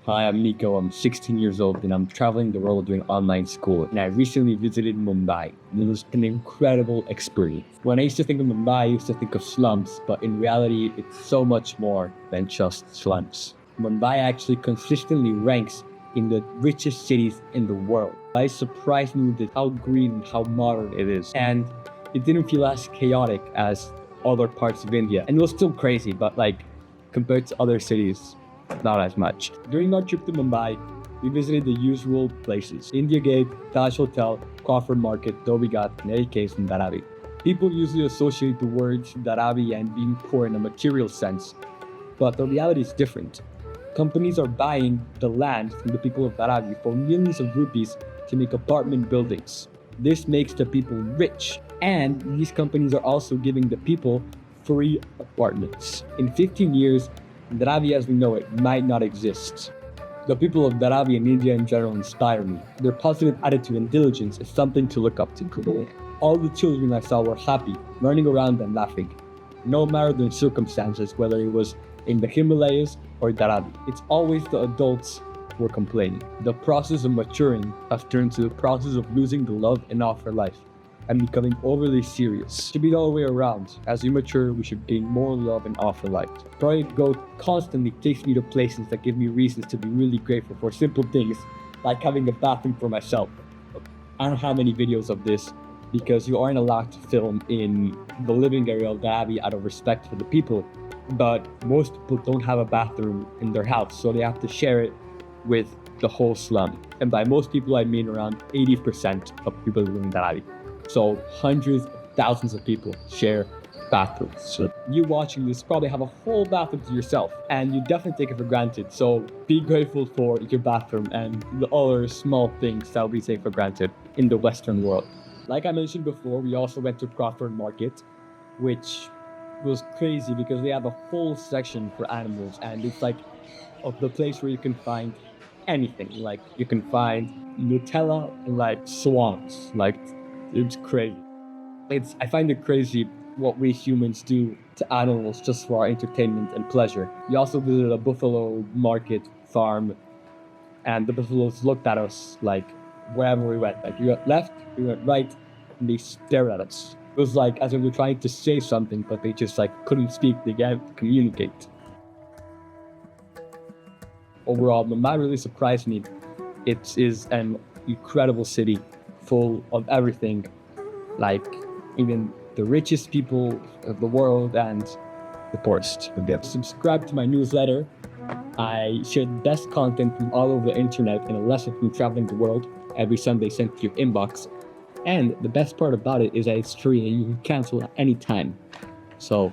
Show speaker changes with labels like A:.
A: Hi, I'm Nico. I'm 16 years old and I'm traveling the world doing online school. And I recently visited Mumbai. And it was an incredible experience. When I used to think of Mumbai, I used to think of slums, but in reality, it's so much more than just slums. Mumbai actually consistently ranks in the richest cities in the world. I surprised me with how green and how modern it is. And it didn't feel as chaotic as other parts of India. And it was still crazy, but compared to other cities, not as much. During our trip to Mumbai, we visited the usual places: India Gate, Taj Hotel, Crawford Market, Dhobi Ghat, Kahneri Caves, and Dharavi. People usually associate the words Dharavi and being poor in a material sense, but the reality is different. Companies are buying the land from the people of Dharavi for millions of rupees to make apartment buildings. This makes the people rich, and these companies are also giving the people free apartments. In 15 years, Dharavi as we know it might not exist. The people of Dharavi and India in general inspire me. Their positive attitude and diligence is something to look up to. All the children I saw were happy, running around and laughing. No matter the circumstances, whether it was in the Himalayas or Dharavi, it's always the adults who are complaining. The process of maturing has turned to the process of losing the love and awe for life and becoming overly serious. It should be the other way around. As we mature, we should gain more love and awe for life. Project Go constantly takes me to places that give me reasons to be really grateful for simple things, like having a bathroom for myself. I don't have any videos of this because you aren't allowed to film in the living area of Dharavi out of respect for the people, but most people don't have a bathroom in their house, so they have to share it with the whole slum. And by most people, I mean around 80% of people living in Dharavi. So hundreds of thousands of people share bathrooms. So you watching this probably have a whole bathroom to yourself, and you definitely take it for granted. So be grateful for your bathroom and the other small things that we take for granted in the Western world. Like I mentioned before, we also went to Crawford Market, which was crazy because they have a whole section for animals, and it's like of the place where you can find anything. Like you can find Nutella and swans. It's crazy. I find it crazy what we humans do to animals just for our entertainment and pleasure. We also visited a buffalo market farm, and the buffaloes looked at us wherever we went. We went left, we went right, and they stared at us. It was as if they were trying to say something, but they just couldn't speak. They can't communicate. Overall, Mumbai really surprised me. It is an incredible city, full of everything, even the richest people of the world and the poorest of them. Subscribe to my newsletter. I share the best content from all over the internet and a lesson from traveling the world every Sunday sent to your inbox. And the best part about it is that it's free and you can cancel at any time. So